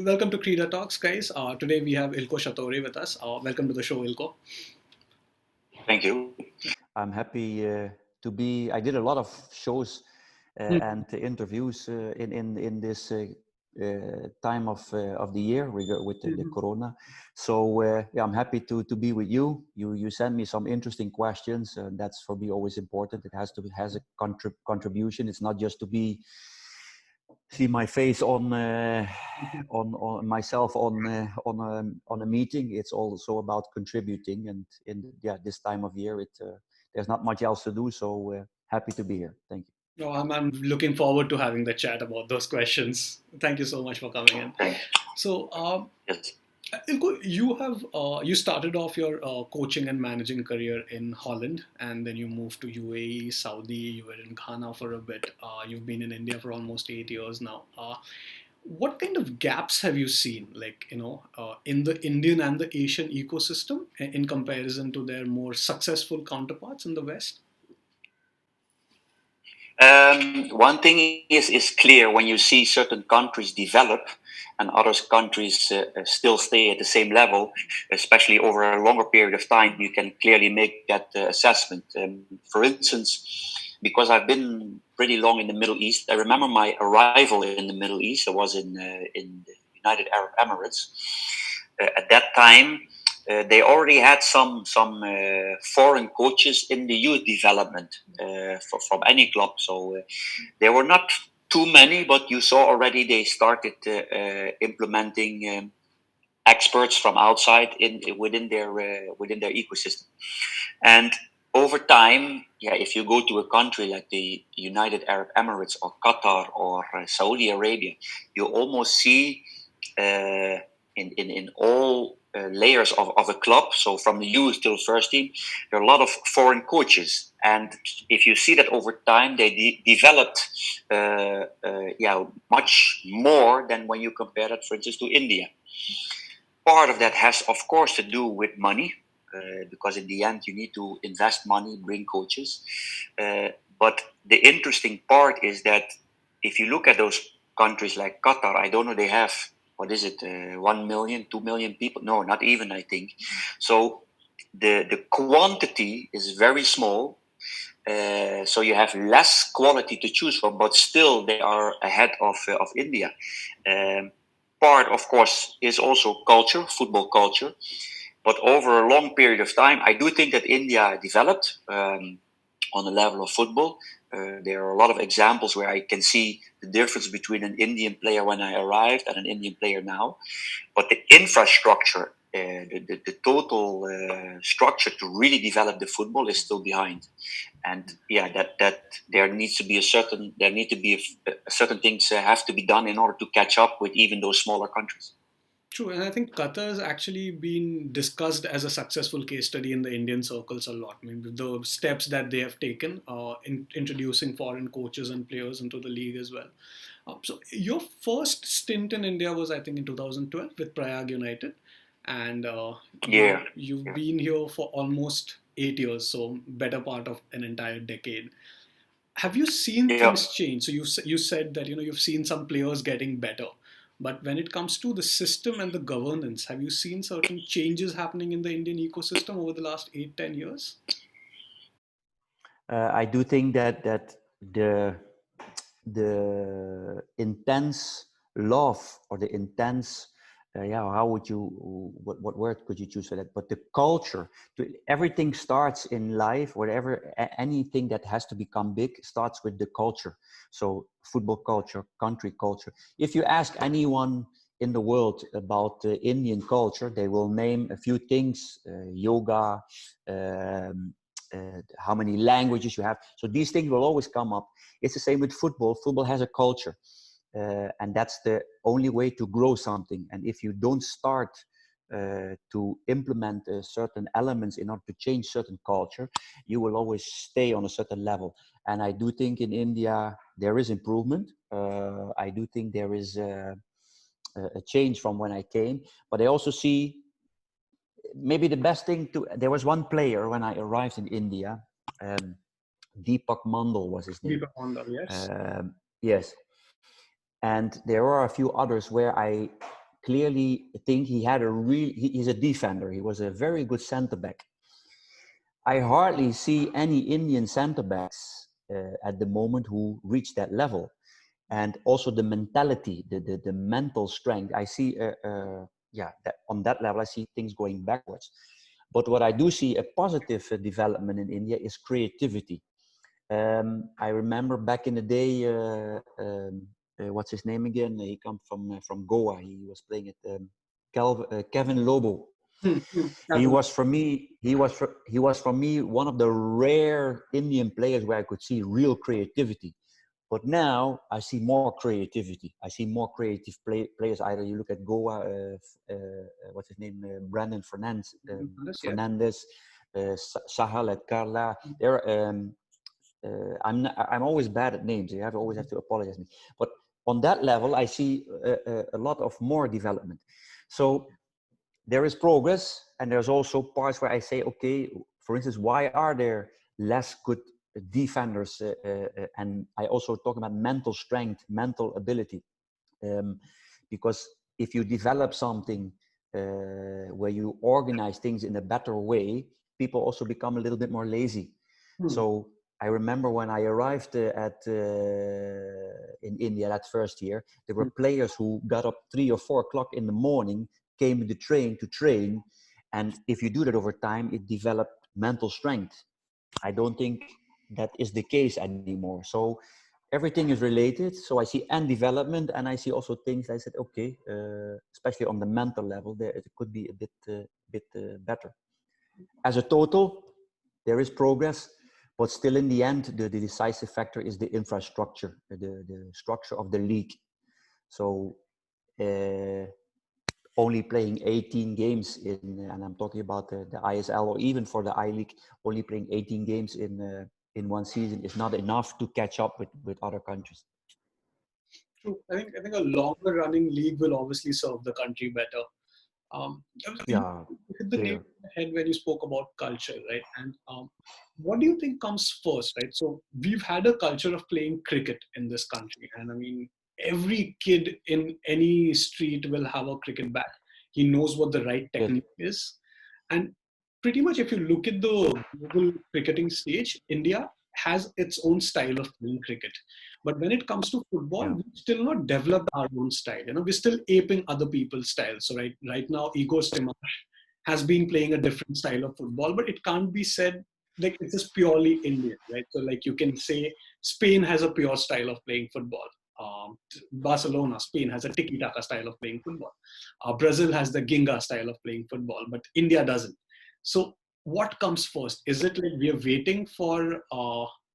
welcome to Kreeda Talks, guys. Today we have Eelco Schattorie with us. Welcome to the show, Eelco. Thank you. I'm happy to be. I did a lot of shows and interviews in this time of the year with the Corona. So yeah, I'm happy to be with you. You send me some interesting questions, and that's for me always important. It has a contribution. It's not just to see my face on myself on a meeting. It's also about contributing, and in this time of year, there's not much else to do. So happy to be here. Thank you. No, I'm looking forward to having the chat about those questions. Thank you so much for coming in. Thanks. So, Yes. Eelco, you started off your coaching and managing career in Holland, and then you moved to UAE, Saudi. You were in Ghana for a bit. You've been in India for almost 8 years now. What kind of gaps have you seen, in the Indian and the Asian ecosystem in comparison to their more successful counterparts in the West? One thing is clear when you see certain countries develop and other countries still stay at the same level, especially over a longer period of time, you can clearly make that assessment. For instance, because I've been pretty long in the Middle East, I remember my arrival in the Middle East. I was in the United Arab Emirates. At that time, they already had some foreign coaches in the youth development from any club. So there were not too many, but you saw already they started implementing experts from outside within their ecosystem. And over time, if you go to a country like the United Arab Emirates or Qatar or Saudi Arabia, you almost see in all layers of a club, so from the youth till first team, there are a lot of foreign coaches. And if you see that over time, they developed much more than when you compare that, for instance, to India. Part of that has, of course, to do with money, because in the end, you need to invest money, bring coaches. But the interesting part is that if you look at those countries like Qatar, I don't know, they have, 1 million, 2 million people? No, not even, I think. So the quantity is very small. So you have less quality to choose from, but still they are ahead of India. Part, of course, is also culture, football culture. But over a long period of time, I do think that India developed on the level of football. There are a lot of examples where I can see the difference between an Indian player when I arrived and an Indian player now. But the infrastructure, the total structure to really develop the football is still behind. And that there needs to be certain things have to be done in order to catch up with even those smaller countries. True, and I think Qatar has actually been discussed as a successful case study in the Indian circles a lot. I mean, the steps that they have taken in introducing foreign coaches and players into the league as well. So your first stint in India was, I think, in 2012 with Prayag United, and you've been here for almost 8 years, so better part of an entire decade. Have you seen things change? So you said that you've seen some players getting better. But when it comes to the system and the governance, have you seen certain changes happening in the Indian ecosystem over the last 8-10 years? I do think that the intense love or the intense how would you what word could you choose for that, but the culture everything starts in life, whatever anything that has to become big starts with the culture. So football culture, country culture. If you ask anyone in the world about the Indian culture, they will name a few things: yoga, how many languages you have. So these things will always come up. It's the same with football. Football has a culture. And that's the only way to grow something. And if you don't start to implement certain elements in order to change certain culture, you will always stay on a certain level. And I do think in India there is improvement. I do think there is a change from when I came. But I also see maybe the best thing there was one player when I arrived in India, Deepak Mandal was his name. Deepak Mandal, yes. Yes. And there are a few others where I clearly think he had he's a defender. He was a very good center back. I hardly see any Indian center backs at the moment who reach that level. And also the mentality, the mental strength. I see, that on that level, I see things going backwards. But what I do see a positive development in India is creativity. I remember back in the day, what's his name again? He comes from Goa. He was playing at Kevin Lobo. He was for me. He was for me one of the rare Indian players where I could see real creativity. But now I see more creativity. I see more creative players. Either you look at Goa, what's his name, Brandon Fernandez, Sahal at Karla. I'm always bad at names. You always have to apologize me. But on that level, I see a lot of more development. So there is progress, and there's also parts where I say, okay, for instance, why are there less good defenders? And I also talk about mental strength, mental ability, because if you develop something where you organize things in a better way, people also become a little bit more lazy. So I remember when I arrived in India that first year, there were players who got up 3 or 4 o'clock in the morning, came to the train to train, and if you do that over time, it developed mental strength. I don't think that is the case anymore. So everything is related. So I see and development, and I see also things I said, okay, especially on the mental level, there it could be a bit better. As a total, there is progress, but still in the end, the decisive factor is the infrastructure, the structure of the league. So only playing 18 games and I'm talking about the ISL or even for the I-League, only playing 18 games in one season is not enough to catch up with other countries. True. I think a longer running league will obviously serve the country better. You hit the nail on the head when you spoke about culture, right? And what do you think comes first, right? So we've had a culture of playing cricket in this country, and I mean, every kid in any street will have a cricket bat. He knows what the right technique is, and pretty much if you look at the global cricketing stage, India has its own style of playing cricket. But when it comes to football, we've still not developed our own style. You know, we're still aping other people's styles. So right now, Igor Stimash has been playing a different style of football, but it can't be said like it's just purely Indian, right? So like you can say Spain has a pure style of playing football. Barcelona, Spain has a tiki-taka style of playing football. Brazil has the Ginga style of playing football, but India doesn't. So what comes first? Is it like we are waiting for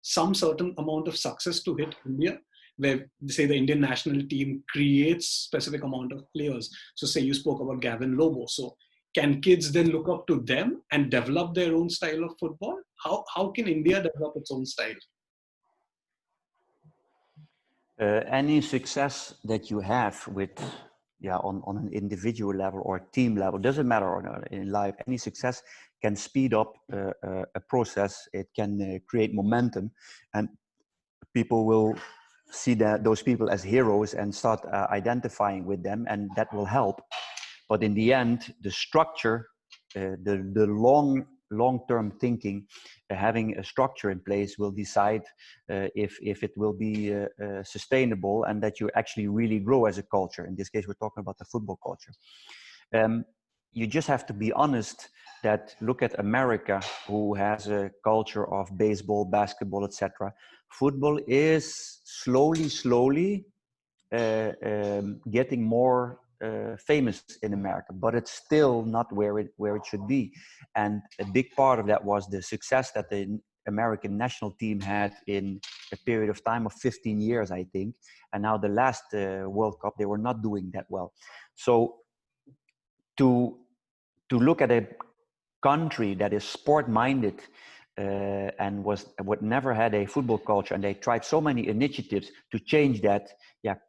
some certain amount of success to hit India, where say the Indian national team creates specific amount of players? So say you spoke about Gavin Lobo. So can kids then look up to them and develop their own style of football? How can India develop its own style? Any success that you have with on an individual level or team level, doesn't matter or not in life, any success can speed up a process. It can create momentum, and people will see those people as heroes and start identifying with them, and that will help. But in the end, the structure, the long-term thinking, having a structure in place will decide if it will be sustainable and that you actually really grow as a culture. In this case, we're talking about the football culture. You just have to be honest that look at America, who has a culture of baseball, basketball, etc. Football is slowly getting more famous in America, but it's still not where it should be. And a big part of that was the success that the American national team had in a period of time of 15 years, I think. And now the last World Cup, they were not doing that well. So to look at a country that is sport-minded and would never had a football culture, and they tried so many initiatives to change that.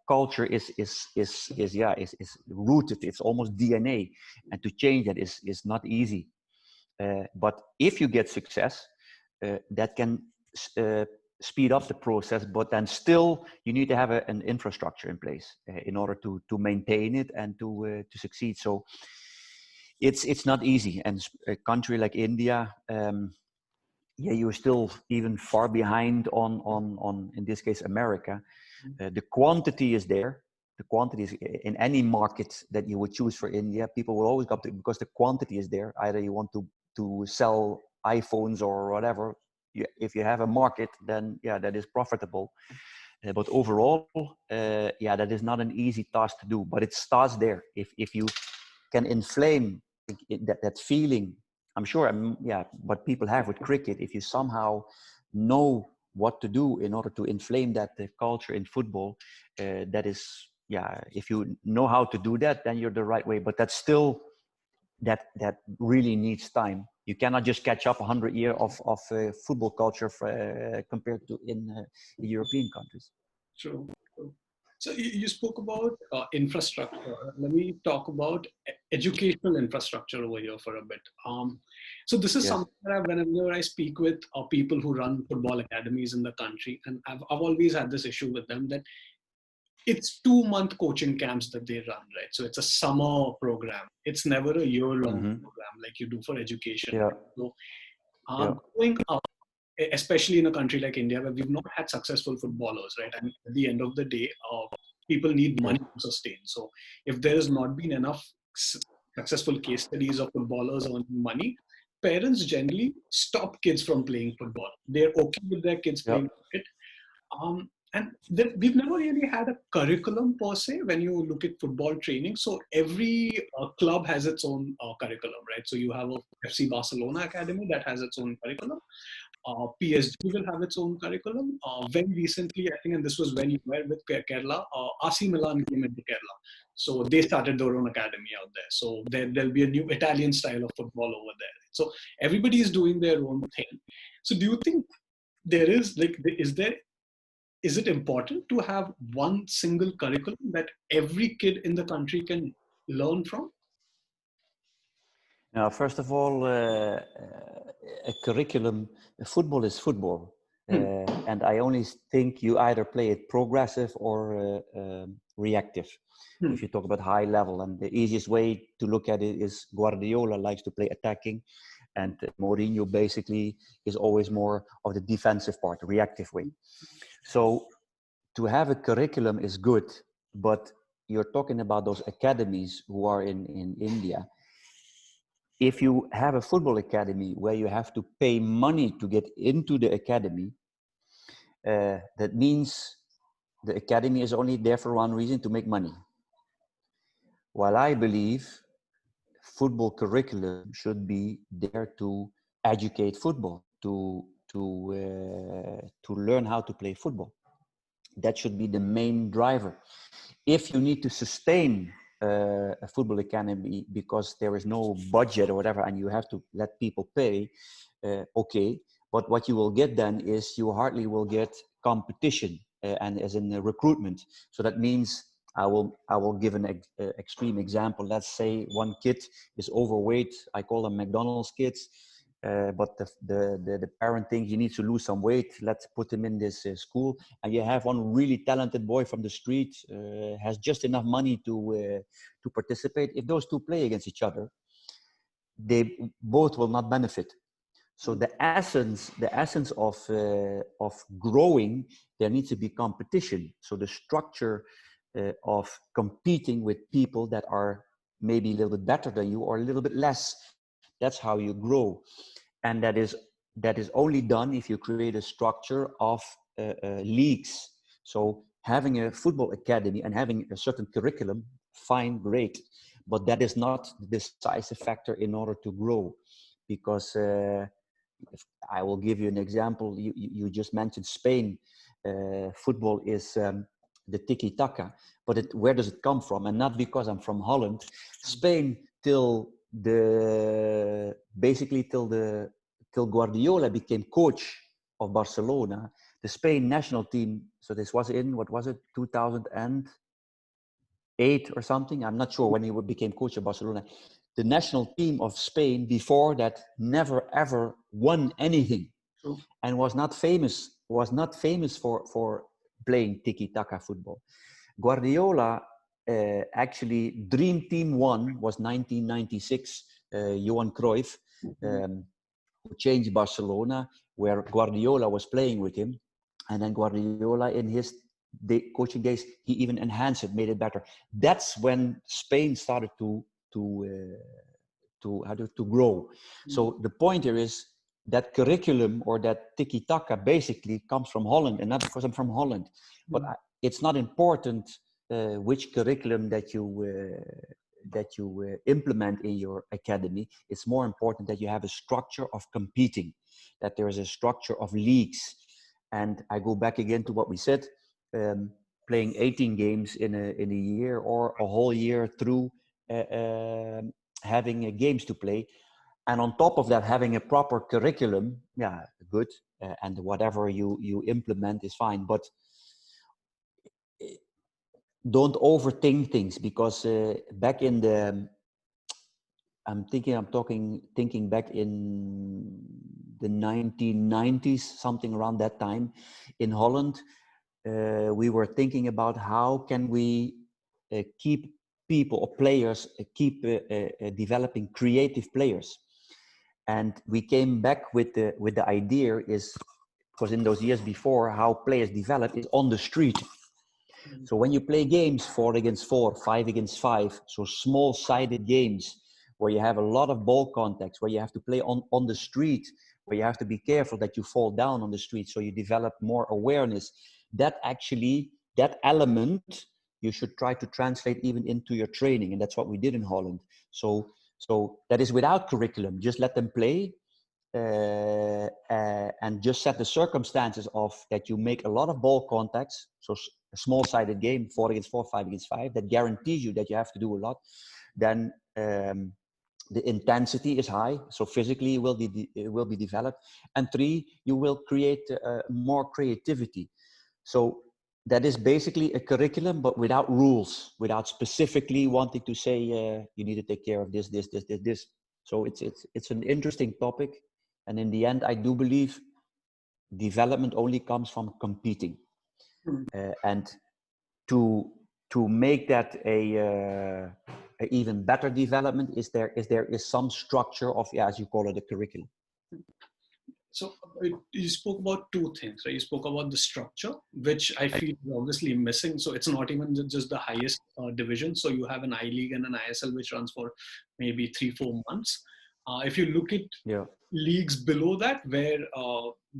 Culture is rooted. It's almost DNA, and to change that is not easy. But if you get success, that can speed up the process, but then still you need to have an infrastructure in place in order to maintain it and to succeed. So it's not easy. And a country like India, yeah, you're still even far behind on in this case America. The quantity is there. The quantity is in any market that you would choose for India. People will always go up to, because the quantity is there. Either you want to sell iPhones or whatever. If you have a market, then yeah, that is profitable. But overall, yeah, that is not an easy task to do. But it starts there. If you can inflame that feeling, I'm sure, yeah, what people have with cricket, if you somehow know what to do in order to inflame that culture in football, that is, yeah, if you know how to do that, then you're the right way. But that's still, that really needs time. You cannot just catch up 100 years of football culture compared to in the European countries. True. So you spoke about infrastructure. Let me talk about educational infrastructure over here for a bit. So this is Yes. something that whenever I speak with people who run football academies in the country, and I've always had this issue with them, that it's 2-month coaching camps that they run, right? So it's a summer program. It's never a year-long program like you do for education. Yeah. So Yeah. growing up, especially in a country like India, where we've not had successful footballers, right? And at the end of the day, people need money to sustain. So if there has not been enough successful case studies of footballers earning money, parents generally stop kids from playing football. They're okay with their kids Yeah. playing cricket. And we've never really had a curriculum per se when you look at football training. So every club has its own curriculum, right? So you have a FC Barcelona academy that has its own curriculum. PSG will have its own curriculum. Very recently, I think, and this was when you were with Kerala, AC Milan came into Kerala. So they started their own academy out there. So there'll be a new Italian style of football over there. So everybody is doing their own thing. So do you think there is, like, is it important to have one single curriculum that every kid in the country can learn from? Now, first of all, a curriculum, football is football. And I only think you either play it progressive or reactive. If you talk about high level, and the easiest way to look at it is Guardiola likes to play attacking, and Mourinho basically is always more of the defensive part, reactive way. So to have a curriculum is good, but you're talking about those academies who are in India. If you have a football academy where you have to pay money to get into the academy, that means the academy is only there for one reason, to make money. While I believe football curriculum should be there to educate football, to learn how to play football. That should be the main driver. If you need to sustain a football academy because there is no budget or whatever, and you have to let people pay, okay. But what you will get then is you hardly will get competition and as in recruitment. So that means I will give an extreme example. Let's say one kid is overweight. I call them McDonald's kids. But the parent thinks he needs to lose some weight. Let's put him in this school. And you have one really talented boy from the street, has just enough money to participate. If those two play against each other, they both will not benefit. So the essence of growing, there needs to be competition. So the structure of competing with people that are maybe a little bit better than you or a little bit less. That's how you grow, and that is only done if you create a structure of leagues. So having a football academy and having a certain curriculum, fine, great, but that is not the decisive factor in order to grow, because I will give you an example. You just mentioned Spain. Football is the tiki-taka, but where does it come from? And not because I'm from Holland. Spain till Guardiola became coach of Barcelona, the Spain national team. So this was in, what was it, 2008 or something? I'm not sure when he became coach of Barcelona. The national team of Spain before that never ever won anything. True. and was not famous for playing tiki-taka football. Guardiola actually Dream Team 1 was 1996. Johan Cruyff, who changed Barcelona, where Guardiola was playing with him, and then Guardiola in his coaching days, he even enhanced it, made it better. That's when Spain started to grow. So the point here is that curriculum or that tiki-taka basically comes from Holland, and not because I'm from Holland, but it's not important which curriculum that you implement in your academy. It's more important that you have a structure of competing, that there is a structure of leagues. And I go back again to what we said, playing 18 games in a year or a whole year through having games to play. And on top of that, having a proper curriculum, yeah, good. And whatever you implement is fine. But don't overthink things, because back in the, thinking back in the 1990s, something around that time in Holland, we were thinking about how can we keep people or players, keep developing creative players. And we came back with the idea is, because in those years before, how players develop is on the street. So when you play games 4 against 4, 5 against 5, so small-sided games where you have a lot of ball contacts, where you have to play on the street, where you have to be careful that you fall down on the street, so you develop more awareness. That element you should try to translate even into your training, and that's what we did in Holland. So that is without curriculum. Just let them play, and just set the circumstances of that you make a lot of ball contacts. So a small-sided game, 4 against 4, 5 against 5, that guarantees you that you have to do a lot. Then the intensity is high, so physically it will be developed. And 3, you will create more creativity. So that is basically a curriculum, but without rules, without specifically wanting to say you need to take care of this. So it's an interesting topic, and in the end, I do believe development only comes from competing, and to make that a even better development is some structure of, as you call it, a curriculum. So you spoke about two things, right? You spoke about the structure, which I feel is obviously missing. So it's not even just the highest division. So you have an I League and an ISL, which runs for maybe 3-4 months. If you look at leagues below that, where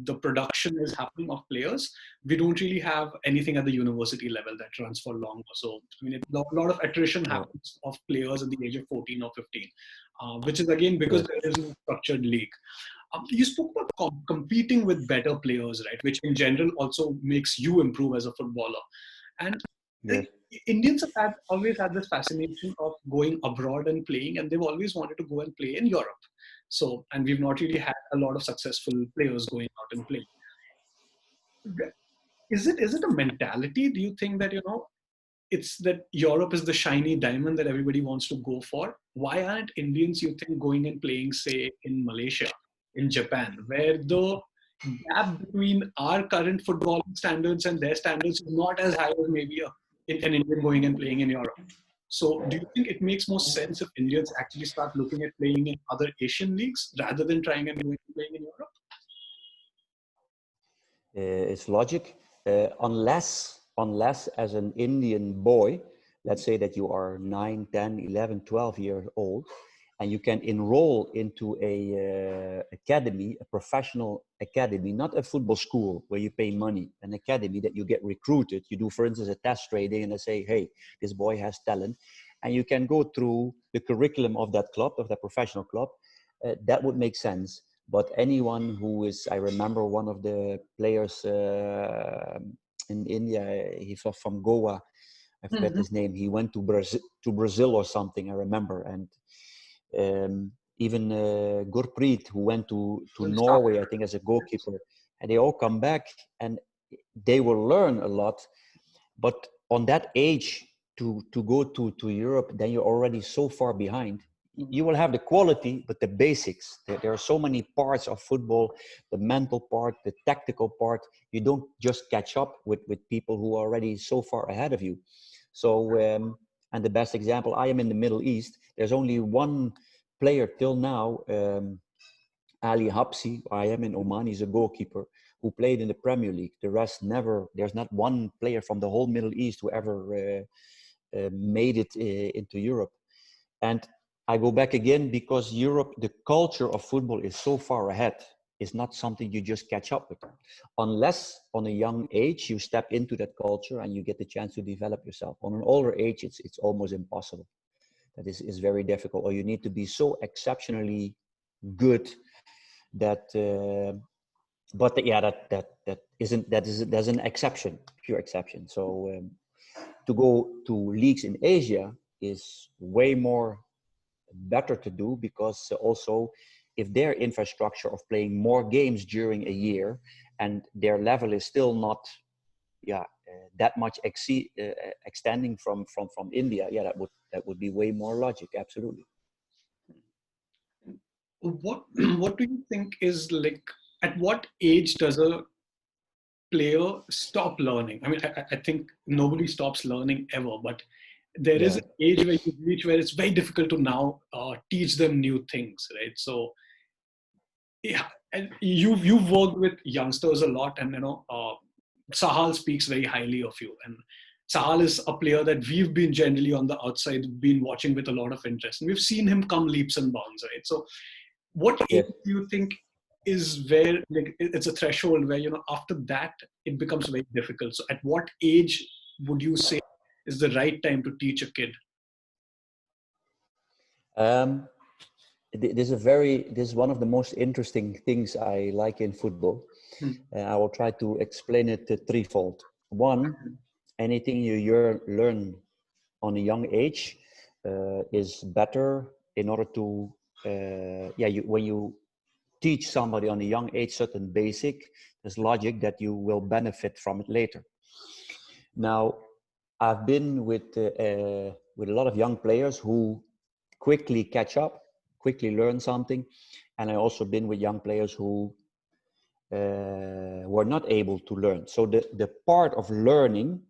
the production is happening of players, we don't really have anything at the university level that runs for longer. So I mean, a lot of attrition happens of players at the age of 14 or 15, which is again because there is no structured league. You spoke about competing with better players, right? Which in general also makes you improve as a footballer. And Indians have always had this fascination of going abroad and playing, and they've always wanted to go and play in Europe. So, and we've not really had a lot of successful players going out and playing. Is it a mentality? Do you think that, it's that Europe is the shiny diamond that everybody wants to go for? Why aren't Indians, you think, going and playing, say, in Malaysia, in Japan, where the gap between our current football standards and their standards is not as high as maybe an Indian going and playing in Europe? So do you think it makes more sense if Indians actually start looking at playing in other Asian leagues rather than trying and going and playing in Europe? It's logic, unless as an Indian boy, let's say that you are 9, 10, 11, 12 years old, and you can enroll into a academy, a professional academy, not a football school where you pay money, an academy that you get recruited. You do, for instance, a test training, and they say, hey, this boy has talent. And you can go through the curriculum of that club, of that professional club. That would make sense. But anyone who is, I remember one of the players in India, he's from Goa, I forget his name. He went to Brazil or something, I remember. And even Gurpreet, who went to Norway, I think, as a goalkeeper. And they all come back and they will learn a lot. But on that age, to go to Europe, then you're already so far behind. you will have the quality, but the basics. There are so many parts of football, the mental part, the tactical part. You don't just catch up with people who are already so far ahead of you. So, and the best example, I am in the Middle East. There's only one player till now, Ali Habsi. I am in Oman. He's a goalkeeper who played in the Premier League. The rest never. There's not one player from the whole Middle East who ever made it into Europe. And I go back again because Europe, the culture of football is so far ahead. It's not something you just catch up with. Unless on a young age you step into that culture and you get the chance to develop yourself. On an older age, it's almost impossible. That is very difficult. Or you need to be so exceptionally good that. But yeah, that's an exception, pure exception. So to go to leagues in Asia is way more better to do, because also if their infrastructure of playing more games during a year and their level is still not that much extending from India, that would be way more logic. Absolutely. What what do you think is like, at what age does a player stop learning? I mean, I think nobody stops learning ever, but there is Yeah. an age where you reach where it's very difficult to now teach them new things, right? So yeah, and you've worked with youngsters a lot, and Sahal speaks very highly of you, and Sahal is a player that we've been generally on the outside been watching with a lot of interest, and we've seen him come leaps and bounds, right? So what age Yes. do you think is where, like, it's a threshold where after that it becomes very difficult? So at what age would you say is the right time to teach a kid? Um, this is one of the most interesting things I like in football. I will try to explain it threefold. One, anything you learn on a young age is better in order to when you teach somebody on a young age certain basic, there's logic that you will benefit from it later. Now, I've been with a lot of young players who quickly catch up, quickly learn something, and I also been with young players who were not able to learn. So the part of learning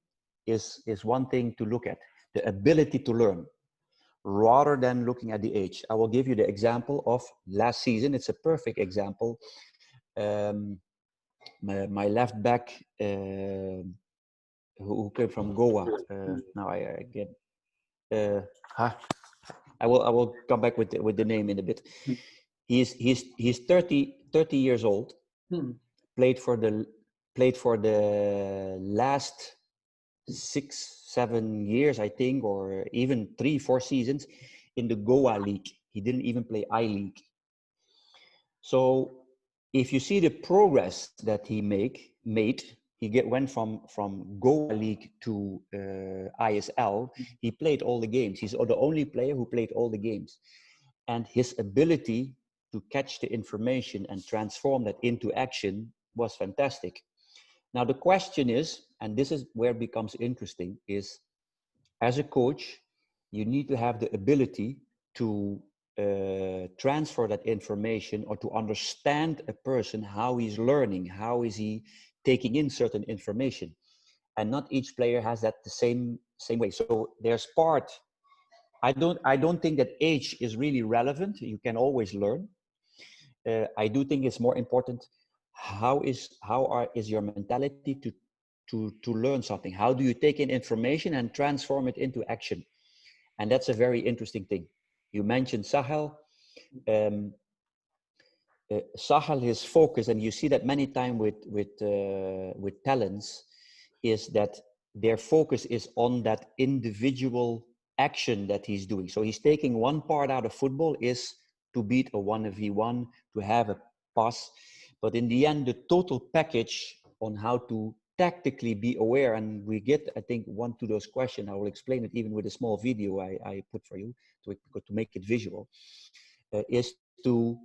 is one thing to look at, the ability to learn, rather than looking at the age. I will give you the example of last season. It's a perfect example. My left back, who came from Goa. Now I get. I will come back with the name in a bit. He's 30 years old. Played for the last 6-7 years, I think, or even 3-4 seasons in the Goa League. He didn't even play I League. So if you see the progress that he made, he went from Goa League to ISL. He played all the games. He's the only player who played all the games, and his ability to catch the information and transform that into action was fantastic. Now the question is, and this is where it becomes interesting, is as a coach, you need to have the ability to transfer that information, or to understand a person, how he's learning, how is he taking in certain information. And not each player has that the same way. So there's part, I don't think that age is really relevant. You can always learn. I do think it's more important, how is your mentality to learn something? How do you take in information and transform it into action? And that's a very interesting thing. You mentioned Sahel. Sahel, his focus, and you see that many times with talents, is that their focus is on that individual action that he's doing. So he's taking one part out of football, is to beat a 1v1, to have a pass. But in the end, the total package on how to tactically be aware, and we get, I think, one to those questions. I will explain it even with a small video I put for you to make it visual, is to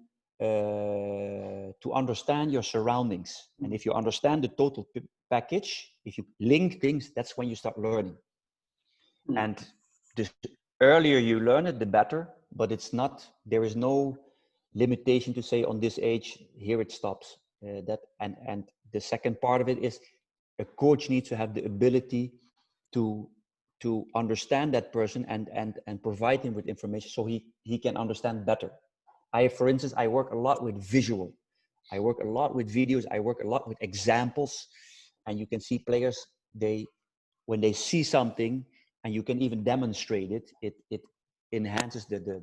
understand your surroundings. And if you understand the total package, if you link things, that's when you start learning. And the earlier you learn it, the better. but it's not. There is no limitation to say on this age here it stops. And the second part of it is a coach needs to have the ability to understand that person and provide him with information so he can understand better. For instance, I work a lot with visual. I work a lot with videos. I work a lot with examples, and you can see players, when they see something and you can even demonstrate it, it enhances the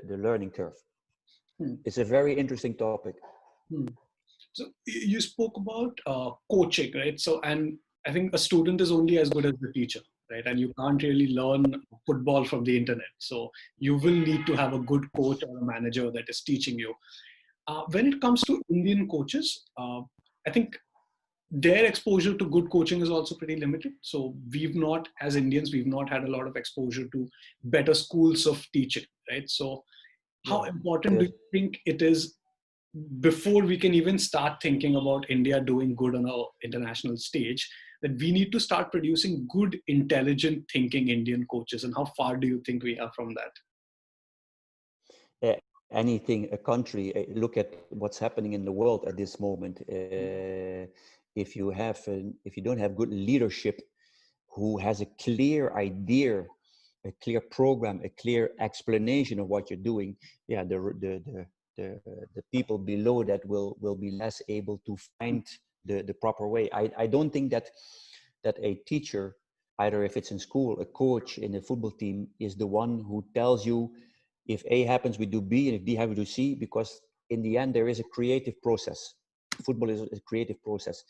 learning curve. It's a very interesting topic. So you spoke about coaching, right? So, and I think a student is only as good as the teacher, right? And you can't really learn football from the internet. So you will need to have a good coach or a manager that is teaching you. When it comes to Indian coaches, I think their exposure to good coaching is also pretty limited. So we've not, as Indians, we've not had a lot of exposure to better schools of teaching, right? So how important do Yes. you think it is before we can even start thinking about India doing good on an international stage, that we need to start producing good, intelligent thinking Indian coaches? And how far do you think we are from that? Anything, a country, look at what's happening in the world at this moment. If you don't have good leadership who has a clear idea, a clear program, a clear explanation of what you're doing, the people below that will be less able to find the proper way. I don't think that a teacher, either if it's in school, a coach in a football team, is the one who tells you if A happens, we do B, and if B happens, we do C, because in the end, there is a creative process. Football is a creative process.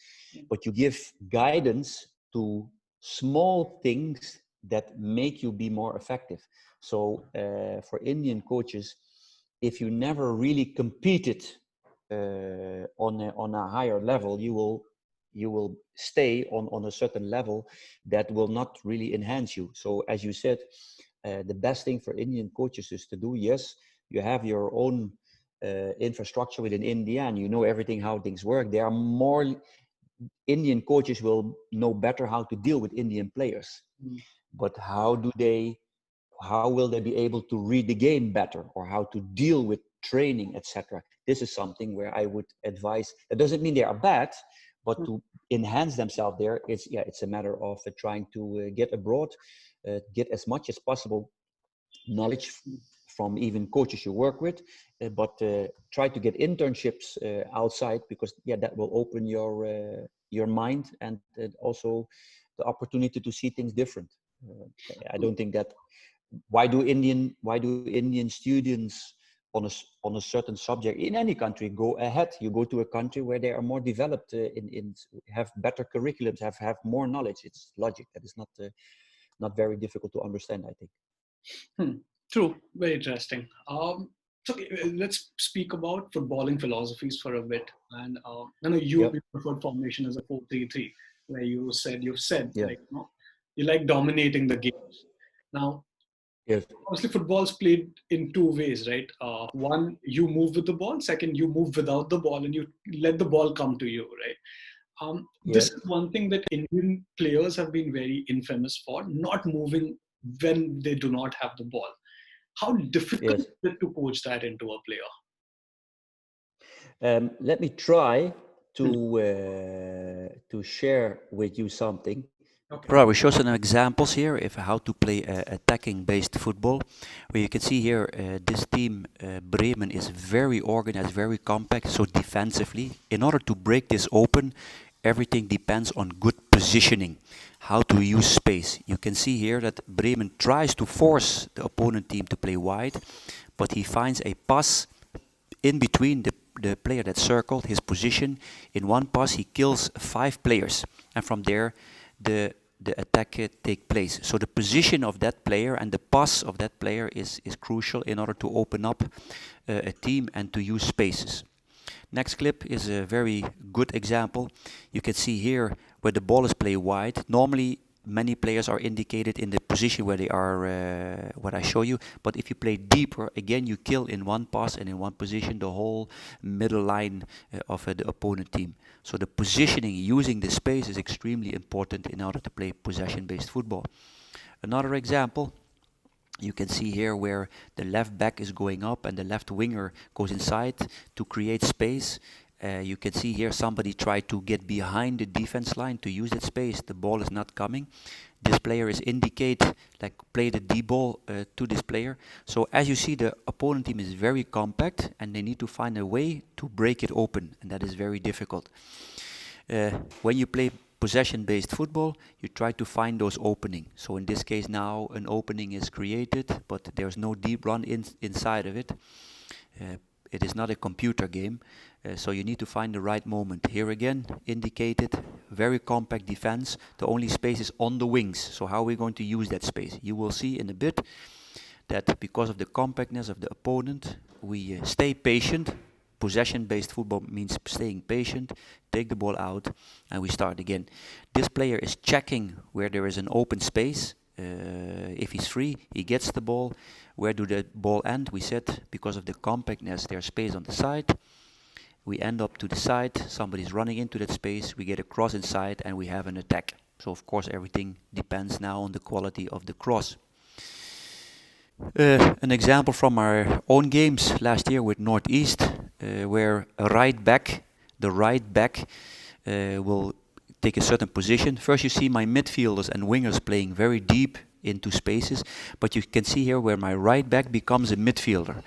But you give guidance to small things that make you be more effective. So for Indian coaches, if you never really competed on a higher level, you will stay on a certain level that will not really enhance you. So as you said, the best thing for Indian coaches is to do, yes, you have your own infrastructure within India and you know everything, how things work. There are more Indian coaches will know better how to deal with Indian players. But how will they be able to read the game better, or how to deal with training, etc.? This is something where I would advise. That doesn't mean they are bad, but to enhance themselves there, it's a matter of trying to get abroad, get as much as possible knowledge from even coaches you work with, but try to get internships outside, because that will open your mind and also the opportunity to see things different. I don't think that why do Indian students on a certain subject in any country go ahead? You go to a country where they are more developed, have better curriculums, have more knowledge. It's logic that is not very difficult to understand, I think. True, very interesting. So let's speak about footballing philosophies for a bit. And I know you preferred formation as a 4-3-3, where you've said like, you like dominating the games. Now, Yes. obviously football's played in two ways, right? One, you move with the ball. Second, you move without the ball and you let the ball come to you, right? This is one thing that Indian players have been very infamous for, not moving when they do not have the ball. How difficult is it to coach that into a player? Let me try to share with you something. Okay. Right, we show some examples here of how to play attacking-based football. Where you can see here, this team, Bremen, is very organized, very compact. So defensively, in order to break this open, everything depends on good positioning, how to use space. You can see here that Bremen tries to force the opponent team to play wide, but he finds a pass in between the player that circled his position. In one pass, he kills 5 players, and from there, the attack take place. So the position of that player and the pass of that player is crucial in order to open up a team and to use spaces. Next clip is a very good example. You can see here where the ball is played wide. Normally, many players are indicated in the position where they are, what I show you. But if you play deeper, again, you kill in one pass and in one position the whole middle line of the opponent team. So the positioning, using the space, is extremely important in order to play possession-based football. Another example, You can see here where the left back is going up and the left winger goes inside to create space. You can see here somebody tried to get behind the defense line to use that space. The ball is not coming. This player is indicate, like play the D ball to this player. So as you see, the opponent team is very compact and they need to find a way to break it open, and that is very difficult. When you play possession-based football, you try to find those openings. So in this case now an opening is created, but there's no deep run inside of it. It is not a computer game, so you need to find the right moment. Here again, indicated, very compact defense. The only space is on the wings. So how are we going to use that space? You will see in a bit that because of the compactness of the opponent, we stay patient. Possession-based football means staying patient, take the ball out, and we start again. This player is checking where there is an open space. If he's free, he gets the ball. Where do the ball end? We said because of the compactness, there's space on the side. We end up to the side, somebody's running into that space, we get a cross inside, and we have an attack. So of course everything depends now on the quality of the cross. An example from our own games last year with Northeast, where the right back will take a certain position. First you see my midfielders and wingers playing very deep into spaces, but you can see here where my right back becomes a midfielder.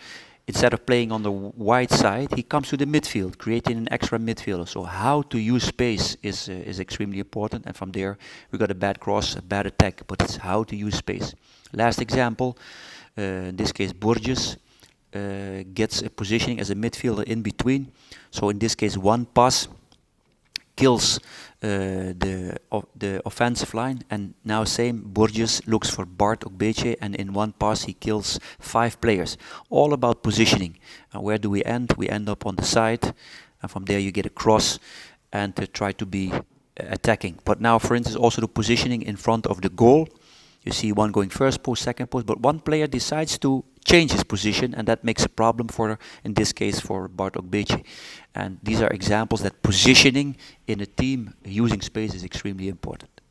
Instead of playing on the wide side, he comes to the midfield, creating an extra midfielder. So how to use space is extremely important, and from there we got a bad cross, a bad attack, but it's how to use space. Last example, in this case Burgess gets a positioning as a midfielder in between. So in this case one pass kills the offensive line, and now same Burgess looks for Bart Ogbeche, and in one pass he kills 5 players. All about positioning. And where do we end? We end up on the side, and from there you get a cross and try to be attacking. But now, for instance, also the positioning in front of the goal. You see one going first post, second post, but one player decides to change his position, and that makes a problem for, in this case, for Bart Ogbeche. And these are examples that positioning in a team using space is extremely important.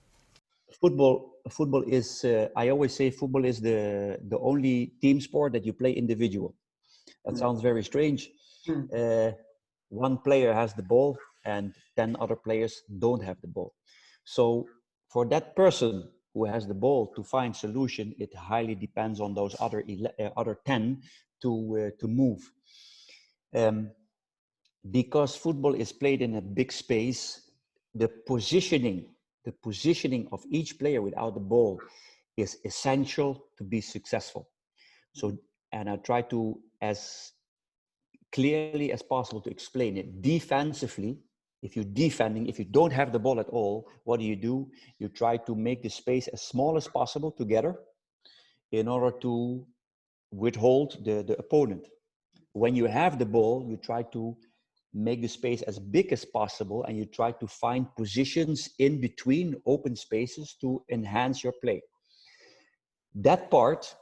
Football is, I always say football is the only team sport that you play individual. That sounds very strange. One player has the ball and 10 other players don't have the ball. So for that person who has the ball to find solution, it highly depends on those other 10 to move. Because football is played in a big space, the positioning of each player without the ball is essential to be successful. So, and I try to, as clearly as possible, to explain it. Defensively, if you're defending, if you don't have the ball at all, what do? You try to make the space as small as possible together in order to withhold the opponent. When you have the ball, you try to make the space as big as possible, and you try to find positions in between open spaces to enhance your play. That part,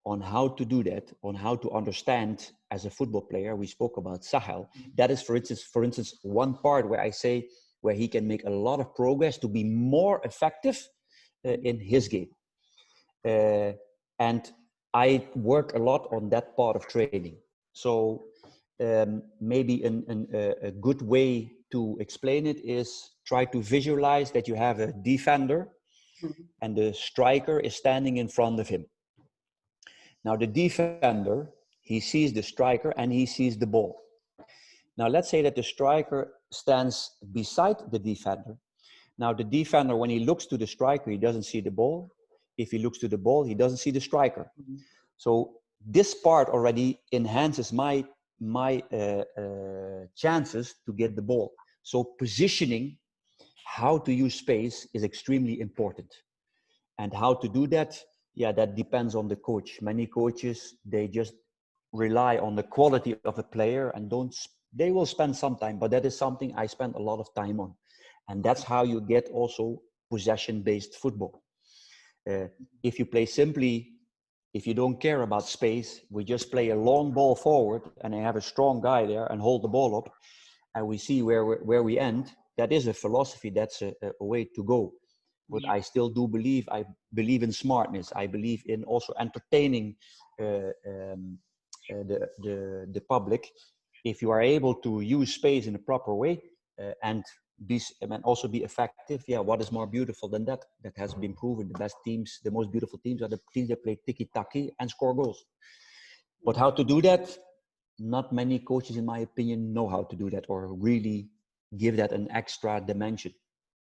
on how to do that, on how to understand as a football player, we spoke about Sahel. That is, for instance, one part where I say where he can make a lot of progress to be more effective in his game. And I work a lot on that part of training. So maybe a good way to explain it is try to visualize that you have a defender and the striker is standing in front of him. Now the defender, he sees the striker and he sees the ball. Now let's say that the striker stands beside the defender. Now the defender, when he looks to the striker, he doesn't see the ball. If he looks to the ball, he doesn't see the striker. So this part already enhances my chances to get the ball. So positioning, how to use space is extremely important. And how to do that, yeah, that depends on the coach. Many coaches, they just rely on the quality of a player and they will spend some time, but that is something I spend a lot of time on. And that's how you get also possession-based football. If you play simply, if you don't care about space, we just play a long ball forward and I have a strong guy there and hold the ball up and we see where we end. That is a philosophy, that's a way to go. but I still do believe. I believe in smartness. I believe in also entertaining the public. If you are able to use space in a proper way and also be effective, yeah, what is more beautiful than that? That has been proven. The best teams, the most beautiful teams, are the teams that play tiki-taki and score goals. But how to do that? Not many coaches, in my opinion, know how to do that or really give that an extra dimension.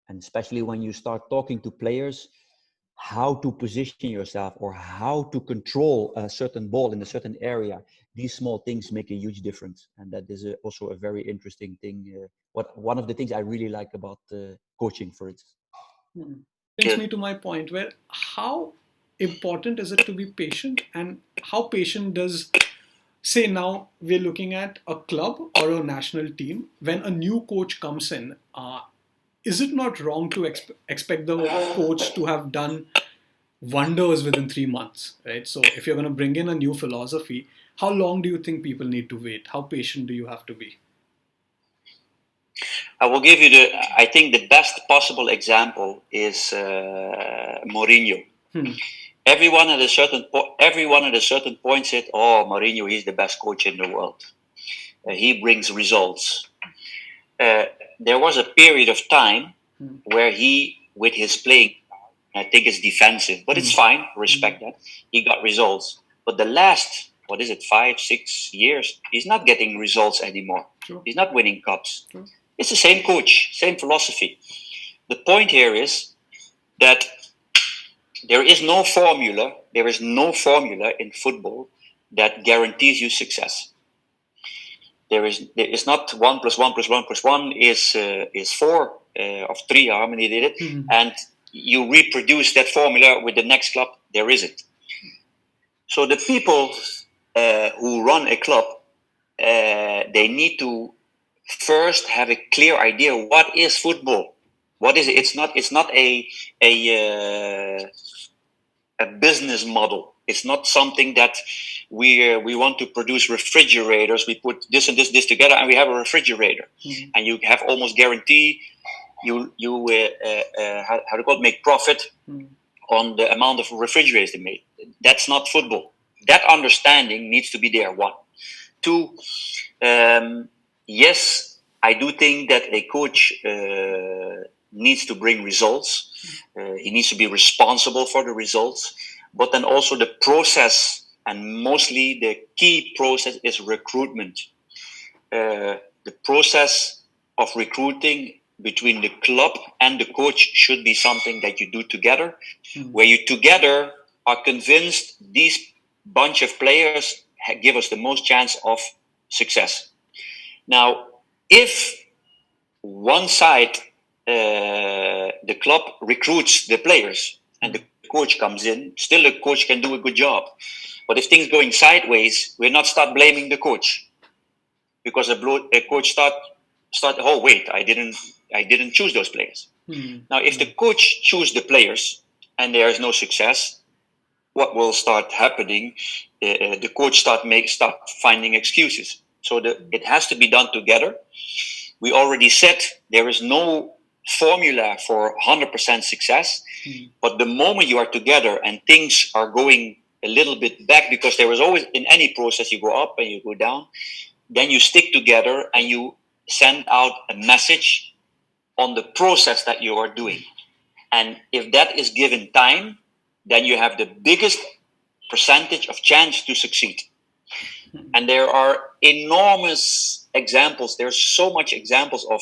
And especially when you start talking to players, how to position yourself or how to control a certain ball in a certain area, these small things make a huge difference. And that is also a very interesting thing. One of the things I really like about coaching, for instance. Brings me to my point where how important is it to be patient, and how patient does, say, now we're looking at a club or a national team, when a new coach comes in, is it not wrong to expect the coach to have done wonders within 3 months, right? So if you're going to bring in a new philosophy, how long do you think people need to wait? How patient do you have to be? I will give you I think the best possible example is Mourinho. Everyone at a certain point said, "Oh, Mourinho, he's the best coach in the world. He brings results." There was a period of time where he, with his playing, I think it's defensive, but it's fine. Respect that. He got results, but the last, 5, 6 years, he's not getting results anymore. True. He's not winning cups. True. It's the same coach, same philosophy. The point here is that there is no formula. There is no formula in football that guarantees you success. There is not 1 + 1 + 1 + 1 is 4 of 3. How many did it? And you reproduce that formula with the next club. There isn't. So the people who run a club, they need to first have a clear idea what is football. What is it? It's not a business model. It's not something that we want to produce refrigerators. We put this and this together, and we have a refrigerator, and you have almost guarantee you how to call it, make profit on the amount of refrigerators they make. That's not football. That understanding needs to be there. 1, 2. Yes, I do think that a coach needs to bring results. He needs to be responsible for the results, but then also the process, and mostly the key process, is recruitment. The process of recruiting between the club and the coach should be something that you do together, where you together are convinced these bunch of players give us the most chance of success. Now, if one side, the club recruits the players and the coach comes in, still the coach can do a good job. But if things going sideways, we're not start blaming the coach, because a coach start. Oh wait, I didn't choose those players. Now, if the coach choose the players and there is no success, what will start happening? The coach start finding excuses. So it has to be done together. We already said there is no formula for 100% success, but the moment you are together and things are going a little bit back, because there is always, in any process, you go up and you go down, then you stick together and you send out a message on the process that you are doing. And if that is given time, then you have the biggest percentage of chance to succeed. And there are enormous examples. There's so much examples of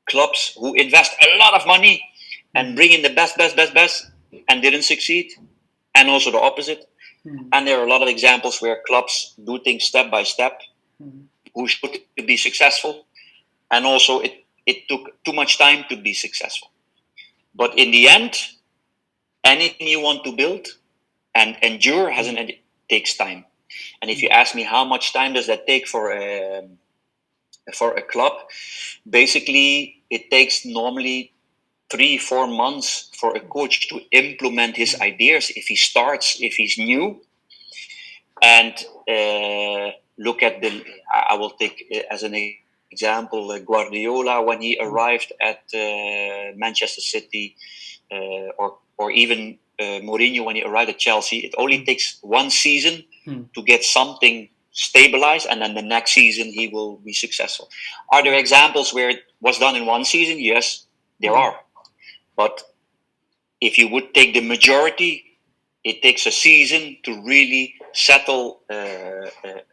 clubs who invest a lot of money and bring in the best and didn't succeed, and also the opposite. And there are a lot of examples where clubs do things step by step, who should be successful, and also it took too much time to be successful. But in the end, anything you want to build and endure takes time. And if you ask me how much time does that take for a club, basically it takes normally 3-4 months for a coach to implement his ideas if he's new. And look at I will take as an example, Guardiola when he arrived at Manchester City, or even Mourinho when he arrived at Chelsea. It only takes one season to get something stabilized, and then the next season he will be successful. Are there examples where it was done in one season? Yes, there are. But if you would take the majority, it takes a season to really settle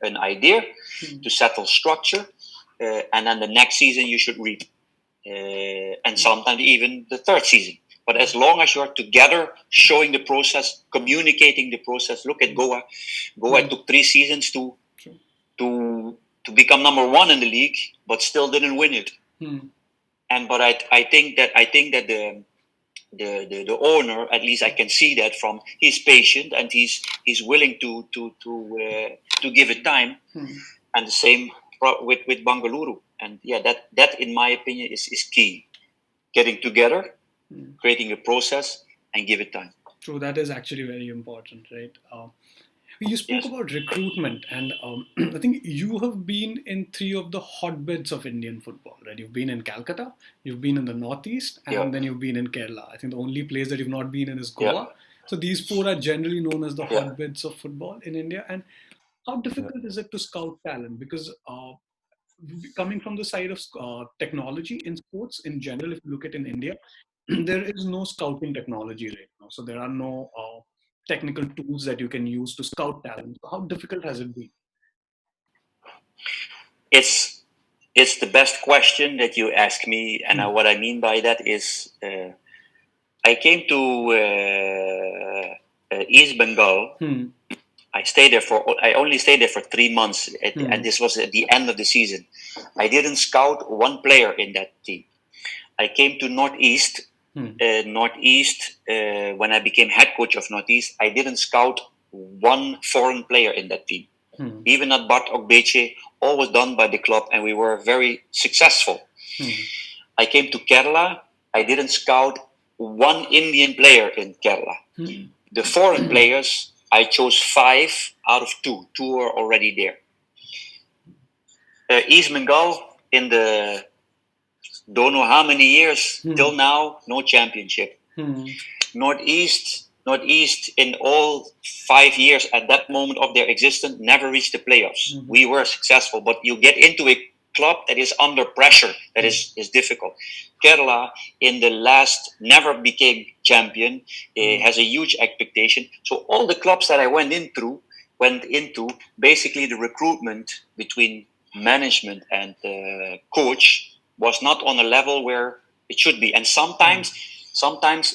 an idea, to settle structure, and then the next season you should reap. And sometimes even the third season. But as long as you're together, showing the process, communicating the process. Look at Goa. Goa took 3 seasons to become number 1 in the league, but still didn't win it. But I think that the owner, at least I can see that from, he's patient and he's willing to give it time. And the same with Bangalore. And yeah, that in my opinion is key. Getting together, creating a process, and give it time. True, that is actually very important, right? You spoke about recruitment, and I think you have been in 3 of the hotbeds of Indian football, right? You've been in Calcutta, you've been in the Northeast, and then you've been in Kerala. I think the only place that you've not been in is Goa. So these 4 are generally known as the hotbeds of football in India. And how difficult is it to scout talent? Because coming from the side of technology in sports in general, if you look at in India, there is no scouting technology right now. So there are no technical tools that you can use to scout talent. How difficult has it been? It's the best question that you ask me, and what I mean by that is I came to East Bengal. I only stayed there for 3 months, and this was at the end of the season. I didn't scout one player in that team. I came to Northeast. When I became head coach of Northeast, I didn't scout one foreign player in that team. Even at Bart Ogbeche, all was done by the club, and we were very successful. I came to Kerala. I didn't scout one Indian player in Kerala. The foreign players, I chose 5 out of 2. 2 are already there. East Bengal, in the don't know how many years till now, no championship. Northeast in all 5 years at that moment of their existence never reached the playoffs. We were successful, but you get into a club that is under pressure, that is difficult. Kerala in the last never became champion, has a huge expectation. So all the clubs that I went into basically the recruitment between management and coach was not on a level where it should be, and sometimes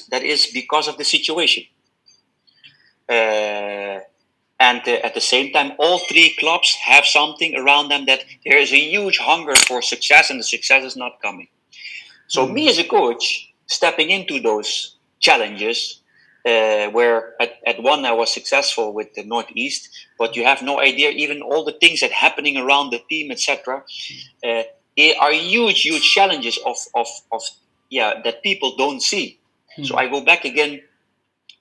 that is because of the situation. And at the same time, all 3 clubs have something around them that there is a huge hunger for success, and the success is not coming. So me as a coach, stepping into those challenges, where at one I was successful with the Northeast, but you have no idea even all the things that happening around the team, etc. Are huge challenges of that people don't see. So I go back again.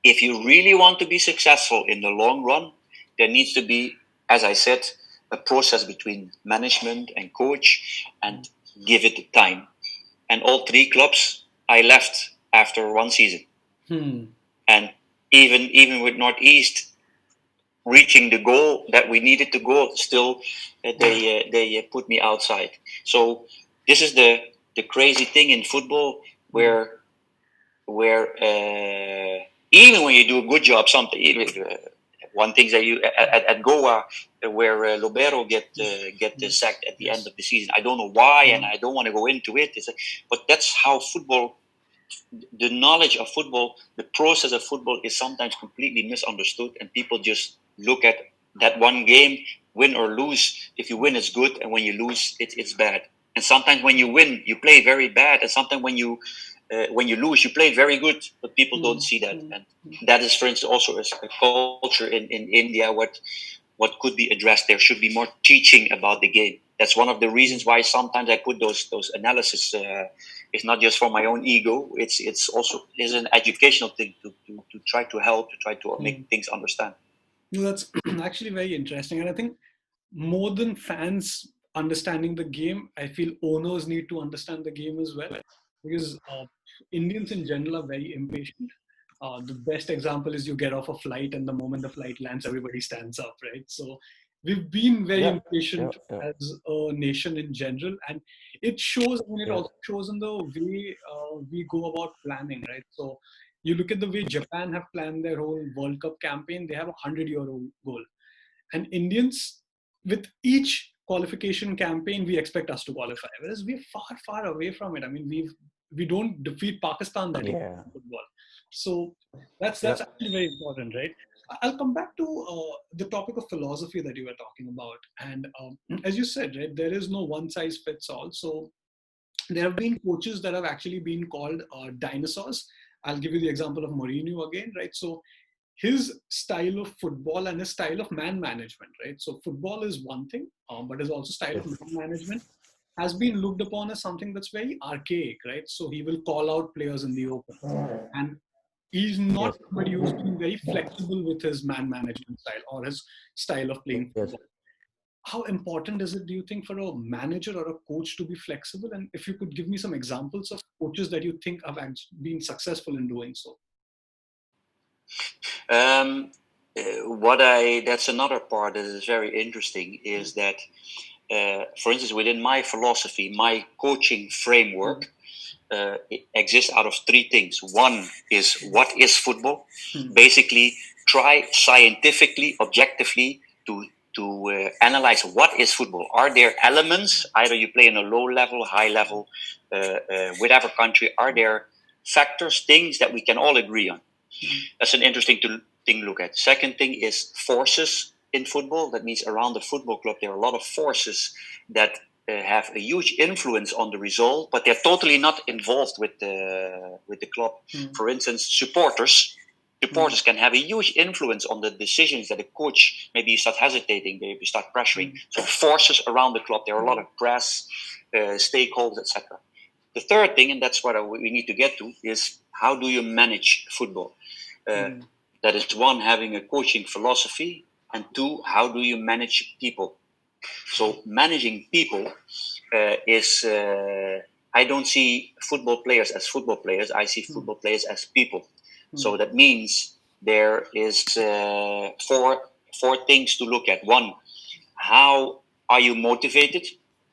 If you really want to be successful in the long run, there needs to be, as I said, a process between management and coach, and give it time. And all 3 clubs I left after 1 season. And even with Northeast reaching the goal that we needed to go, still they put me outside. So this is the crazy thing in football, where even when you do a good job, one thing that you at Goa, where Lobero get sacked at the end of the season. I don't know why, and I don't want to go into it. But that's how football, the knowledge of football, the process of football is sometimes completely misunderstood, and people just look at that one game, win or lose. If you win, it's good, and when you lose, it's bad. And sometimes when you win, you play very bad, and sometimes when you lose, you play very good, but people don't see that. And that is, for instance, also a culture in India what could be addressed. There should be more teaching about the game. That's one of the reasons why sometimes I put those analysis. It's not just for my own ego. It's also an educational thing to try to help, to try to make things understand. No, that's actually very interesting, and I think more than fans understanding the game, I feel owners need to understand the game as well, because Indians in general are very impatient. The best example is you get off a flight, and the moment the flight lands, everybody stands up, right? So we've been very Yeah, yeah, impatient yeah. as a nation in general, and it shows. I mean, it Yeah. also shows in the way we go about planning, right? So you look at the way Japan have planned their whole World Cup campaign; they have a 100-year goal, and Indians, with each qualification campaign, we expect us to qualify, whereas we're far, far away from it. I mean, we don't defeat Pakistan that easily Yeah. in football. So that's Yeah. actually very important, right? I'll come back to the topic of philosophy that you were talking about, and as you said, right, there is no one size fits all. So there have been coaches that have actually been called dinosaurs. I'll give you the example of Mourinho again, right? So his style of football and his style of man management, right? So football is one thing, but his also style of Yes. man management has been looked upon as something that's very archaic, right? So he will call out players in the open, and he's not Yes. somebody who's been very flexible with his man management style or his style of playing Yes. football. How important is it, do you think, for a manager or a coach to be flexible? And if you could give me some examples of coaches that you think have been successful in doing so. Um, what I that's another part that is very interesting is that, for instance, within my philosophy, my coaching framework it exists out of three things. One is what is football? Basically, try scientifically, objectively to analyze what is football. Are there elements? Either you play in a low level, high level, whatever country. Are there factors, things that we can all agree on? That's an interesting thing to look at. Second thing is forces in football. That means around the football club, there are a lot of forces that have a huge influence on the result, but they're totally not involved with the club. For instance, supporters. Supporters can have a huge influence on the decisions that a coach maybe start hesitating, maybe start pressuring. So forces around the club. There are a lot of press, stakeholders, etc. The third thing, and that's what we need to get to, is how do you manage football? That is one, having a coaching philosophy, and two, how do you manage people? So managing people is, I don't see football players as football players. I see football players as people. So that means there is four things to look at. One, how are you motivated?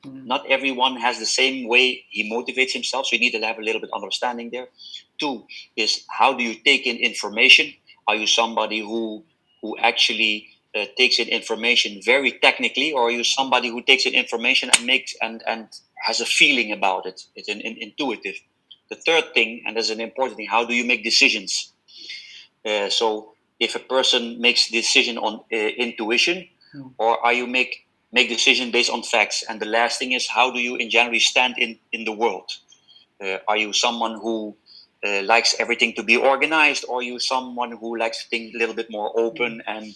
Not everyone has the same way he motivates himself, so you need to have a little bit of understanding there. Two is, how do you take in information? Are you somebody who actually takes in information very technically, or are you somebody who takes in information and makes and has a feeling about it? It's intuitive. The third thing, and that's an important thing, how do you make decisions? So if a person makes decision on intuition, or are you make decision based on facts? And the last thing is, how do you in general stand in the world? Are you someone who likes everything to be organized, or are you someone who likes things a little bit more open and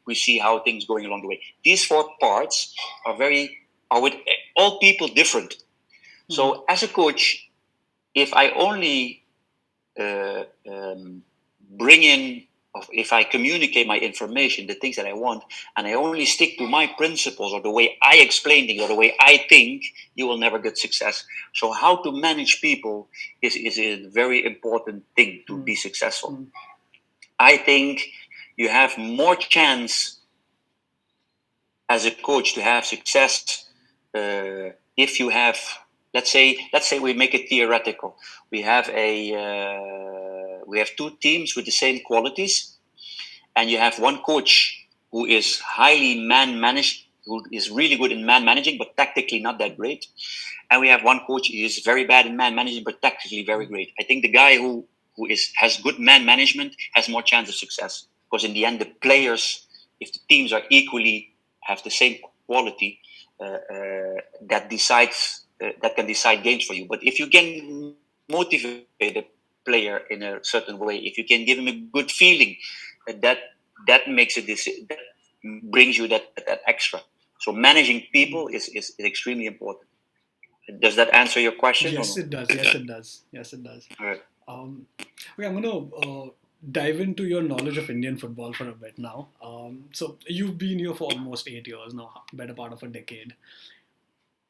we see how things going along the way? These four parts are with all people different. So as a coach, if I only bring in, if I communicate my information, the things that I want, and I only stick to my principles or the way I explain things or the way I think, you will never get success. So how to manage people is a very important thing to be successful. I think you have more chance as a coach to have success if you have, let's say we make it theoretical. We have two teams with the same qualities, and you have one coach who is highly man managed, who is really good in man managing, but tactically not that great. And we have one coach who is very bad in man managing, but tactically very great. I think the guy who has good man management has more chance of success, because in the end, the players, if the teams are equally have the same quality, that can decide games for you. But if you can motivate a player in a certain way, if you can give him a good feeling, that makes it that brings you that extra. So managing people is extremely important. Does that answer your question or Yes, no? it does. Yes, it does. Yes, it does. All right. Okay, I'm going to dive into your knowledge of Indian football for a bit now. So you've been here for almost 8 years now, better part of a decade.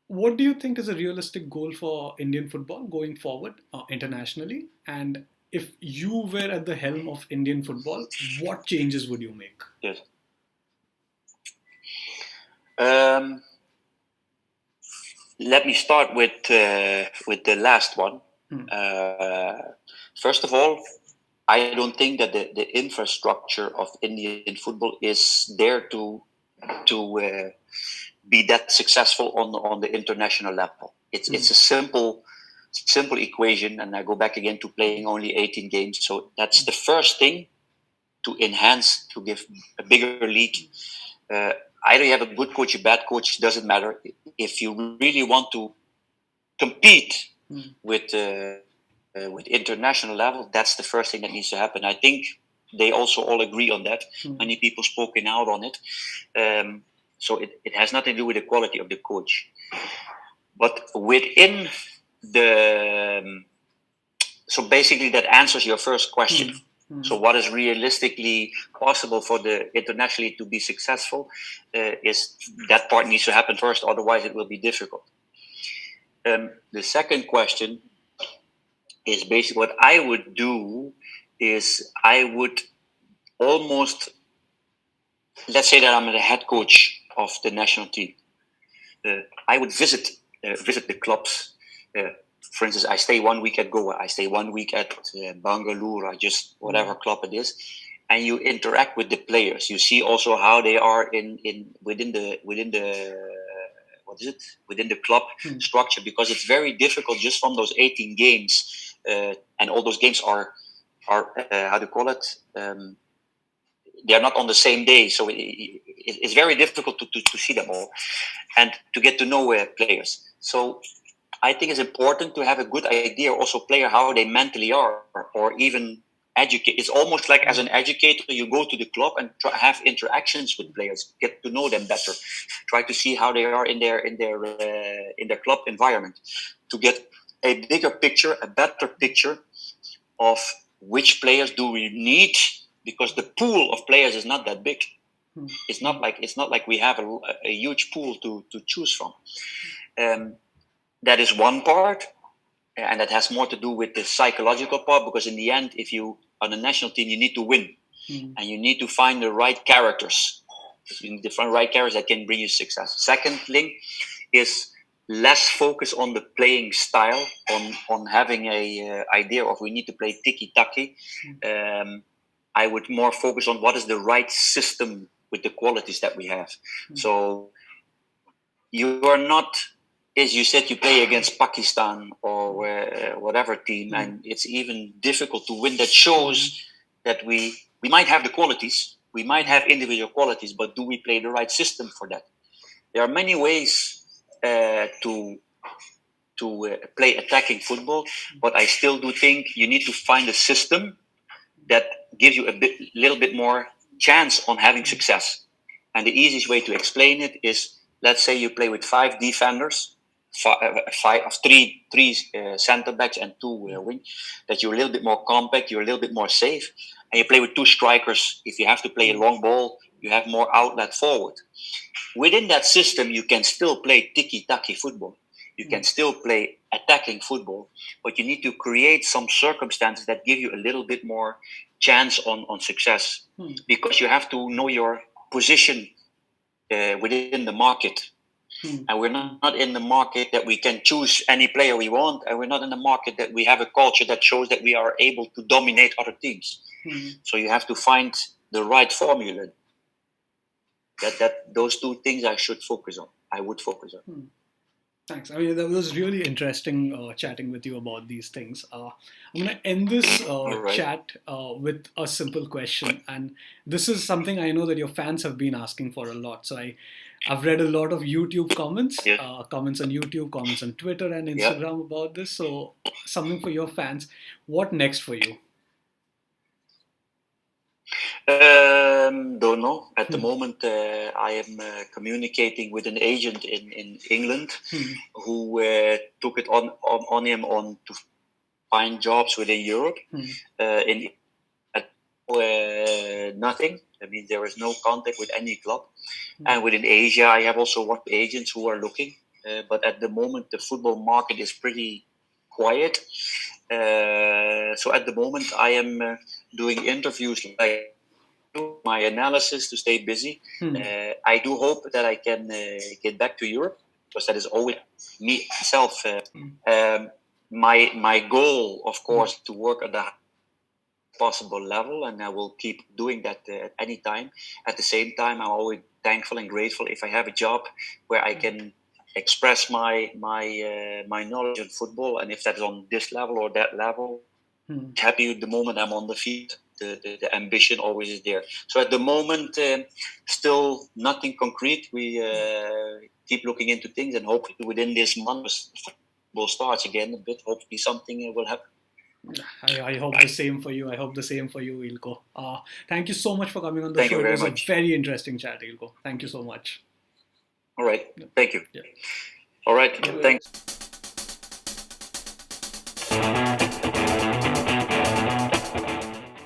What do you think is a realistic goal for Indian football going forward internationally? And if you were at the helm of Indian football, what changes would you make? Yes. Um, Let me start with the last one. Hmm. First of all, I don't think that the infrastructure of Indian football is there to be that successful on the international level. It's a simple equation, and I go back again to playing only 18 games. So that's the first thing to enhance, to give a bigger league. Uh, Either you have a good coach, a bad coach, doesn't matter. If you really want to compete with international level, that's the first thing that needs to happen. I think they also all agree on that. Many people spoken out on it. So it has nothing to do with the quality of the coach. But within the so basically that answers your first question. So what is realistically possible for the internationally to be successful is that part needs to happen first, otherwise it will be difficult. The second question is basically what I would do is I would almost, let's say that I'm the head coach of the national team. I would visit the clubs. For instance, I stay 1 week at Goa, I stay 1 week at Bangalore, or just whatever club it is, and you interact with the players. You see also how they are within the what is it, within the club structure, because it's very difficult just from those 18 games, and all those games are how do you call it? They are not on the same day, so it's very difficult to see them all and to get to know players. So I think it's important to have a good idea also player how they mentally are, or even educate. It's almost like as an educator, you go to the club and have interactions with players, get to know them better, try to see how they are in their club environment, to get a bigger picture, a better picture of which players do we need, because the pool of players is not that big. It's not like we have a huge pool to choose from. That is one part, and that has more to do with the psychological part, because in the end, if you on a national team, you need to win, and you need to find the right characters. You need to find the right characters that can bring you success. Second thing is less focus on the playing style, on having a idea of we need to play tiki-taki. I would more focus on what is the right system with the qualities that we have. So you are not, as you said, you play against Pakistan or whatever team, and it's even difficult to win. That shows that we might have the qualities, we might have individual qualities, but do we play the right system for that? There are many ways to play attacking football, but I still do think you need to find a system that gives you little bit more chance on having success. And the easiest way to explain it is, let's say you play with 5 defenders, three center backs and 2 wing, that you're a little bit more compact, you're a little bit more safe, and you play with 2 strikers. If you have to play a long ball, you have more outlet forward. Within that system, you can still play tiki-taki football. You can still play attacking football, but you need to create some circumstances that give you a little bit more chance on success, because you have to know your position within the market. And we're not in the market that we can choose any player we want, and we're not in the market that we have a culture that shows that we are able to dominate other teams. So you have to find the right formula. That those 2 things I would focus on. Thanks. I mean, that was really interesting chatting with you about these things. I'm going to end this chat with a simple question. And this is something I know that your fans have been asking for a lot. So I've read a lot of YouTube comments, comments on YouTube, comments on Twitter and Instagram about this. So something for your fans. What next for you? Don't know. At the moment, I am communicating with an agent in England who took it on him to find jobs within Europe. Nothing. I mean, there is no contact with any club. And within Asia, I have also 1 agents who are looking. but at the moment the football market is pretty quiet. So at the moment I am doing interviews, like my analysis to stay busy. I do hope that I can get back to Europe, because that is always me myself. My goal, of course, to work at the possible level, and I will keep doing that at any time. At the same time, I'm always thankful and grateful if I have a job where I can express my knowledge in football, and if that's on this level or that level, happy with the moment I'm on the field. The ambition always is there. So at the moment, still nothing concrete. We keep looking into things, and hopefully within this month, football starts again a bit. Hopefully something will happen. I hope the same for you. I hope the same for you, Eelco. Thank you so much for coming on the Thank show. you very It was much. a very interesting chat, Eelco. Thank you so much. All right. Thank you. Yeah. All right. Thanks.